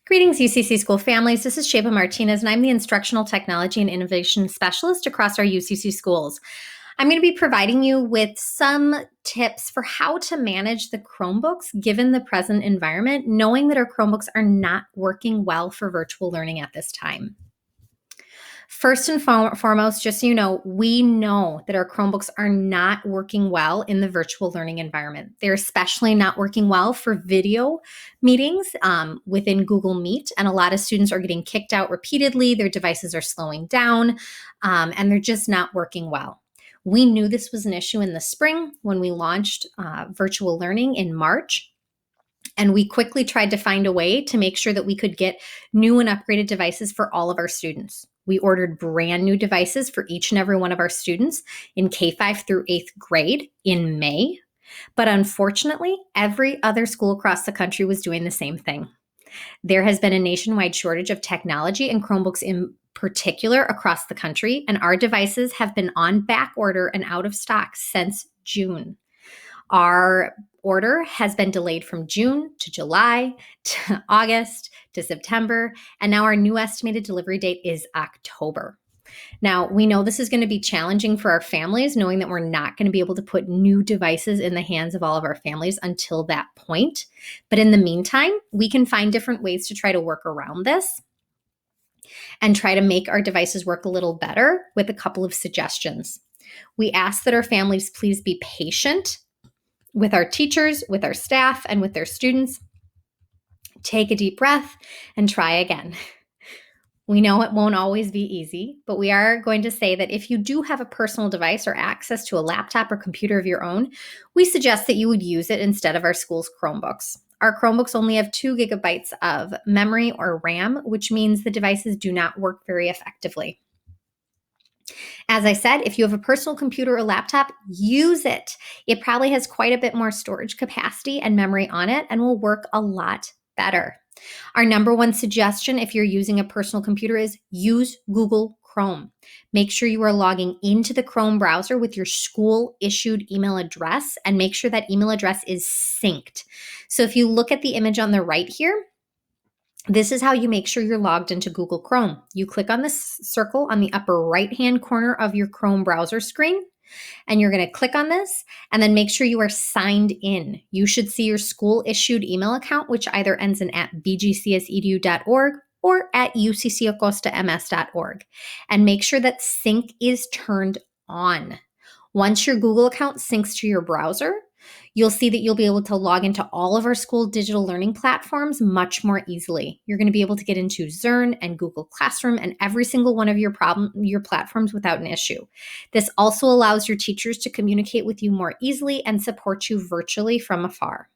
Greetings, UCC school families. This is Sheba Martinez, and I'm the Instructional Technology and Innovation Specialist across our UCC schools. I'm going to be providing you with some tips for how to manage the Chromebooks given the present environment, knowing that our Chromebooks are not working well for virtual learning at this time. First and foremost, just so you know, we know that our Chromebooks are not working well in the virtual learning environment. They're especially not working well for video meetings within Google Meet, and a lot of students are getting kicked out repeatedly. Their devices are slowing down, and they're just not working well. We knew this was an issue in the spring when we launched virtual learning in March. And we quickly tried to find a way to make sure that we could get new and upgraded devices for all of our students. We ordered brand new devices for each and every one of our students in K-5 through 8th grade in May. But unfortunately, every other school across the country was doing the same thing. There has been a nationwide shortage of technology and Chromebooks in particular across the country, and our devices have been on back order and out of stock since June. Our order has been delayed from June to July to August to September, and now our new estimated delivery date is October. Now, we know this is going to be challenging for our families, knowing that we're not going to be able to put new devices in the hands of all of our families until that point. But in the meantime, we can find different ways to try to work around this and try to make our devices work a little better with a couple of suggestions. We ask that our families please be patient with our teachers, with our staff, and with their students. Take a deep breath and try again. We know it won't always be easy, but we are going to say that if you do have a personal device or access to a laptop or computer of your own, we suggest that you would use it instead of our school's Chromebooks. Our Chromebooks only have 2 gigabytes of memory or RAM, which means the devices do not work very effectively. As I said, if you have a personal computer or laptop, use it. It probably has quite a bit more storage capacity and memory on it and will work a lot better. Our number one suggestion if you're using a personal computer is use Google Chrome. Make sure you are logging into the Chrome browser with your school-issued email address and make sure that email address is synced. So if you look at the image on the right here, this is how you make sure you're logged into Google Chrome. You click on this circle on the upper right-hand corner of your Chrome browser screen, and you're going to click on this and then make sure you are signed in. You should see your school-issued email account, which either ends in @bgcsedu.org or at uccaugustams.org. And make sure that sync is turned on. Once your Google account syncs to your browser, you'll see that you'll be able to log into all of our school digital learning platforms much more easily. You're going to be able to get into Zearn and Google Classroom and every single one of your platforms without an issue. This also allows your teachers to communicate with you more easily and support you virtually from afar.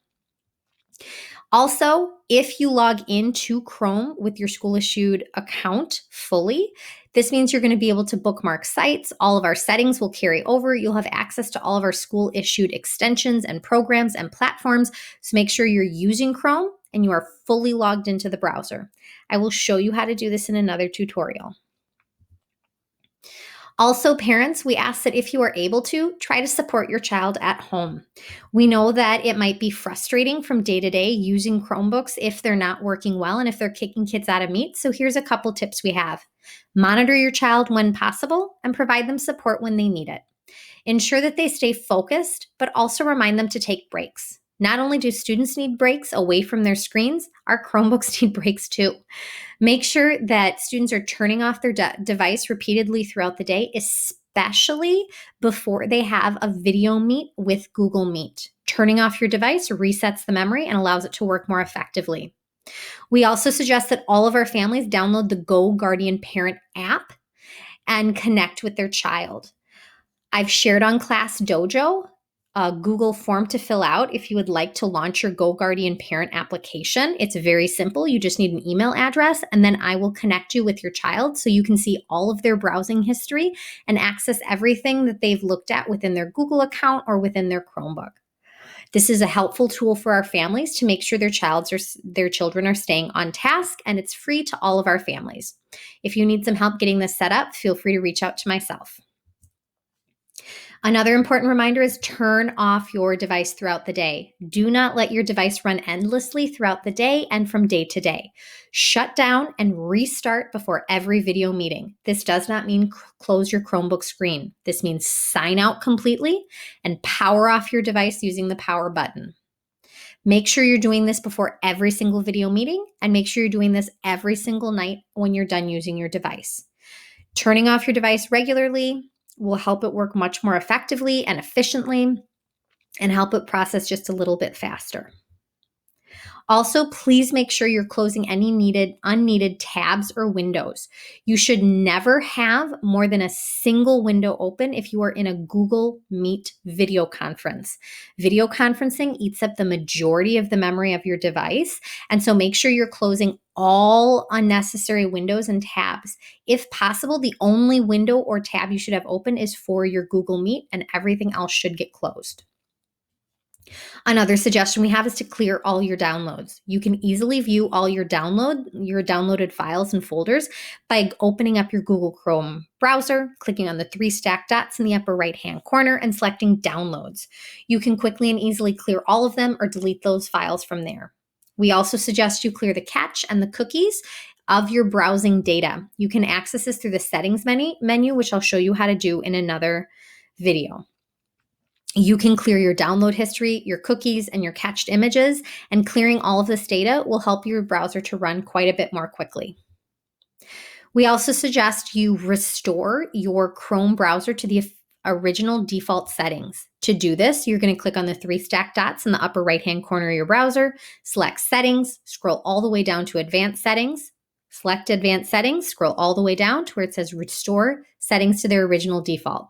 Also, if you log into Chrome with your school-issued account fully, this means you're going to be able to bookmark sites. All of our settings will carry over. You'll have access to all of our school-issued extensions and programs and platforms. So make sure you're using Chrome and you are fully logged into the browser. I will show you how to do this in another tutorial. Also, parents, we ask that if you are able to, try to support your child at home. We know that it might be frustrating from day to day using Chromebooks if they're not working well and if they're kicking kids out of Meet. So here's a couple tips we have. Monitor your child when possible and provide them support when they need it. Ensure that they stay focused, but also remind them to take breaks. Not only do students need breaks away from their screens, our Chromebooks need breaks too. Make sure that students are turning off their device repeatedly throughout the day, especially before they have a video meet with Google Meet. Turning off your device resets the memory and allows it to work more effectively. We also suggest that all of our families download the Go Guardian Parent app and connect with their child. I've shared on Class Dojo a Google form to fill out if you would like to launch your Go Guardian Parent application. It's very simple. You just need an email address, and then I will connect you with your child so you can see all of their browsing history and access everything that they've looked at within their Google account or within their Chromebook. This is a helpful tool for our families to make sure their children are staying on task, and it's free to all of our families. If you need some help getting this set up, feel free to reach out to myself. Another important reminder is turn off your device throughout the day. Do not let your device run endlessly throughout the day and from day to day. Shut down and restart before every video meeting. This does not mean close your Chromebook screen. This means sign out completely and power off your device using the power button. Make sure you're doing this before every single video meeting, and make sure you're doing this every single night when you're done using your device. Turning off your device regularly will help it work much more effectively and efficiently and help it process just a little bit faster. Also, please make sure you're closing any unneeded tabs or windows. You should never have more than a single window open if you are in a Google Meet video conference. Video conferencing eats up the majority of the memory of your device, and so make sure you're closing all unnecessary windows and tabs. If possible, the only window or tab you should have open is for your Google Meet, and everything else should get closed. Another suggestion we have is to clear all your downloads. You can easily view all your downloaded files and folders by opening up your Google Chrome browser, clicking on the 3 stacked dots in the upper right-hand corner, and selecting Downloads. You can quickly and easily clear all of them or delete those files from there. We also suggest you clear the cache and the cookies of your browsing data. You can access this through the Settings menu, which I'll show you how to do in another video. You can clear your download history, your cookies, and your cached images, and clearing all of this data will help your browser to run quite a bit more quickly. We also suggest you restore your Chrome browser to the original default settings. To do this, you're going to click on the 3 stacked dots in the upper right-hand corner of your browser, select Settings, scroll all the way down to Advanced Settings, select Advanced Settings, scroll all the way down to where it says Restore Settings to their original default.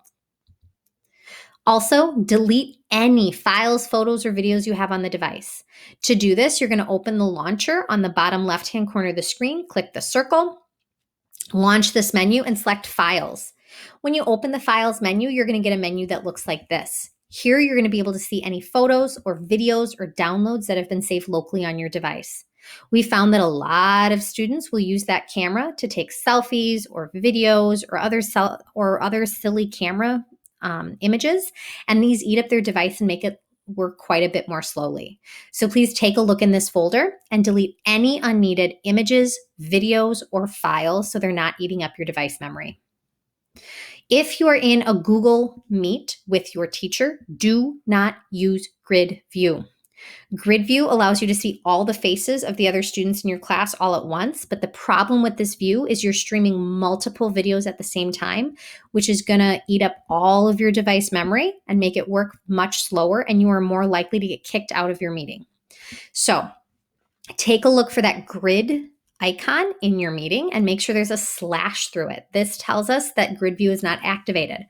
Also, delete any files, photos, or videos you have on the device. To do this, you're going to open the launcher on the bottom left-hand corner of the screen, click the circle, launch this menu, and select Files. When you open the Files menu, you're going to get a menu that looks like this. Here, you're going to be able to see any photos or videos or downloads that have been saved locally on your device. We found that a lot of students will use that camera to take selfies or videos or other silly camera images, and these eat up their device and make it work quite a bit more slowly. So please take a look in this folder and delete any unneeded images, videos, or files so they're not eating up your device memory. If you are in a Google Meet with your teacher, do not use Grid View. Grid View allows you to see all the faces of the other students in your class all at once, but the problem with this view is you're streaming multiple videos at the same time, which is going to eat up all of your device memory and make it work much slower, and you are more likely to get kicked out of your meeting. So take a look for that grid icon in your meeting and make sure there's a slash through it. This tells us that Grid View is not activated.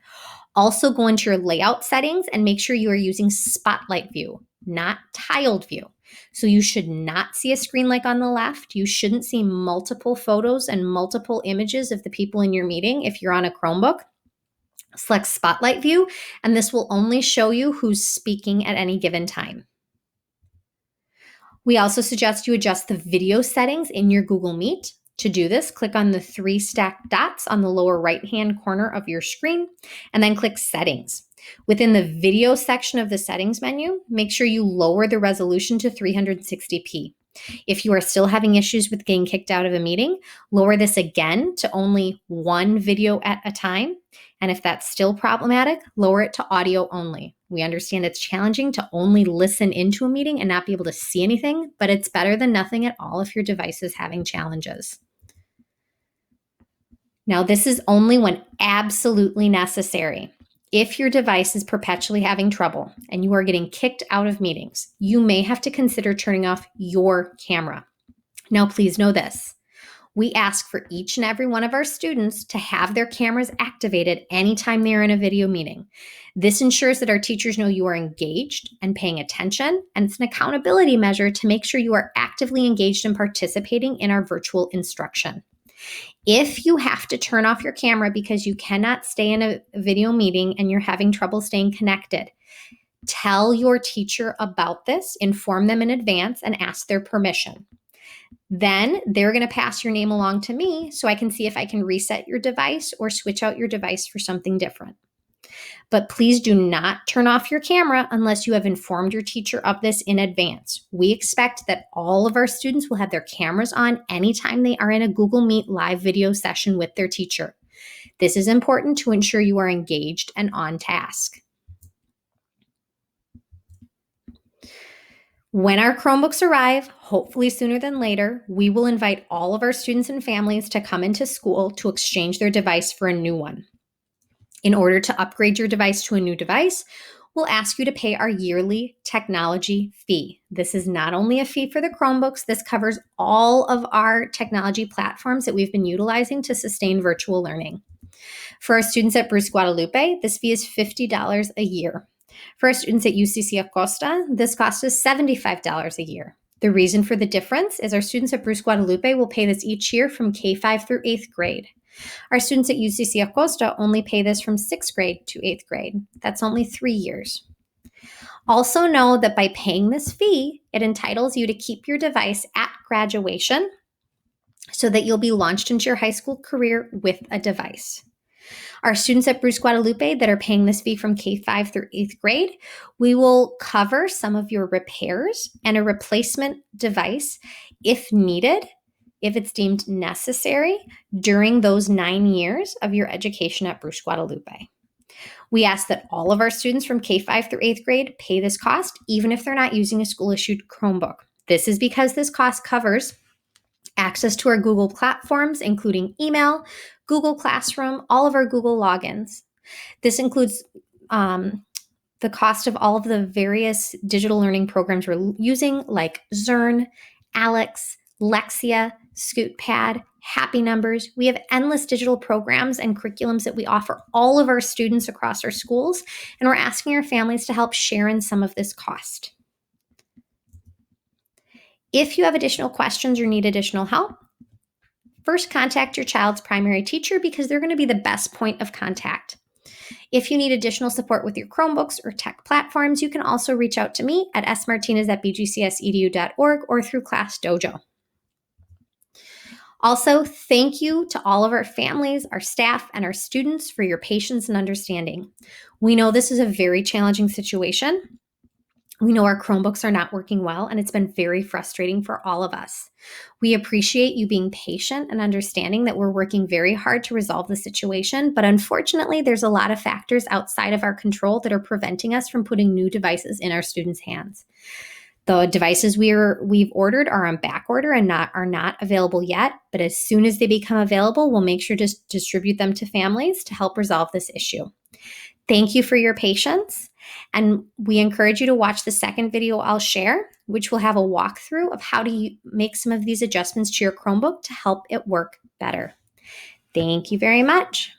Also go into your layout settings and make sure you are using Spotlight View, not tiled view. So you should not see a screen like on the left. You shouldn't see multiple photos and multiple images of the people in your meeting if you're on a Chromebook. Select Spotlight View, and this will only show you who's speaking at any given time. We also suggest you adjust the video settings in your Google Meet. To do this, click on the 3 stacked dots on the lower right-hand corner of your screen, and then click Settings. Within the video section of the settings menu, make sure you lower the resolution to 360p. If you are still having issues with getting kicked out of a meeting, lower this again to only 1 video at a time. And if that's still problematic, lower it to audio only. We understand it's challenging to only listen into a meeting and not be able to see anything, but it's better than nothing at all if your device is having challenges. Now, this is only when absolutely necessary. If your device is perpetually having trouble and you are getting kicked out of meetings, you may have to consider turning off your camera. Now, please know this. We ask for each and every one of our students to have their cameras activated anytime they're in a video meeting. This ensures that our teachers know you are engaged and paying attention, and it's an accountability measure to make sure you are actively engaged and participating in our virtual instruction. If you have to turn off your camera because you cannot stay in a video meeting and you're having trouble staying connected, tell your teacher about this, inform them in advance, and ask their permission. Then they're going to pass your name along to me so I can see if I can reset your device or switch out your device for something different. But please do not turn off your camera unless you have informed your teacher of this in advance. We expect that all of our students will have their cameras on anytime they are in a Google Meet live video session with their teacher. This is important to ensure you are engaged and on task. When our Chromebooks arrive, hopefully sooner than later, we will invite all of our students and families to come into school to exchange their device for a new one. In order to upgrade your device to a new device, we'll ask you to pay our yearly technology fee. This is not only a fee for the Chromebooks, this covers all of our technology platforms that we've been utilizing to sustain virtual learning. For our students at Bruce Guadalupe, this fee is $50 a year. For our students at UCC Acosta, this cost is $75 a year. The reason for the difference is our students at Bruce Guadalupe will pay this each year from K-5 through 8th grade. Our students at UCC Acosta only pay this from 6th grade to 8th grade. That's only 3 years. Also know that by paying this fee, it entitles you to keep your device at graduation so that you'll be launched into your high school career with a device. Our students at Bruce Guadalupe that are paying this fee from K-5 through 8th grade, we will cover some of your repairs and a replacement device if needed, if it's deemed necessary during those 9 years of your education at Bruce Guadalupe. We ask that all of our students from K-5 through 8th grade pay this cost, even if they're not using a school-issued Chromebook. This is because this cost covers access to our Google platforms, including email, Google Classroom, all of our Google logins. This includes the cost of all of the various digital learning programs we're using, like Zern, Alex, Lexia, ScootPad, Happy Numbers. We have endless digital programs and curriculums that we offer all of our students across our schools, and we're asking our families to help share in some of this cost. If you have additional questions or need additional help, first contact your child's primary teacher because they're going to be the best point of contact. If you need additional support with your Chromebooks or tech platforms, you can also reach out to me at smartinez@bgcsedu.org or through Class Dojo. Also, thank you to all of our families, our staff, and our students for your patience and understanding. We know this is a very challenging situation. We know our Chromebooks are not working well, and it's been very frustrating for all of us. We appreciate you being patient and understanding that we're working very hard to resolve the situation, but unfortunately, there's a lot of factors outside of our control that are preventing us from putting new devices in our students' hands. The devices we've ordered are on back order and are not available yet, but as soon as they become available, we'll make sure to distribute them to families to help resolve this issue. Thank you for your patience, and we encourage you to watch the second video I'll share, which will have a walkthrough of how to make some of these adjustments to your Chromebook to help it work better. Thank you very much.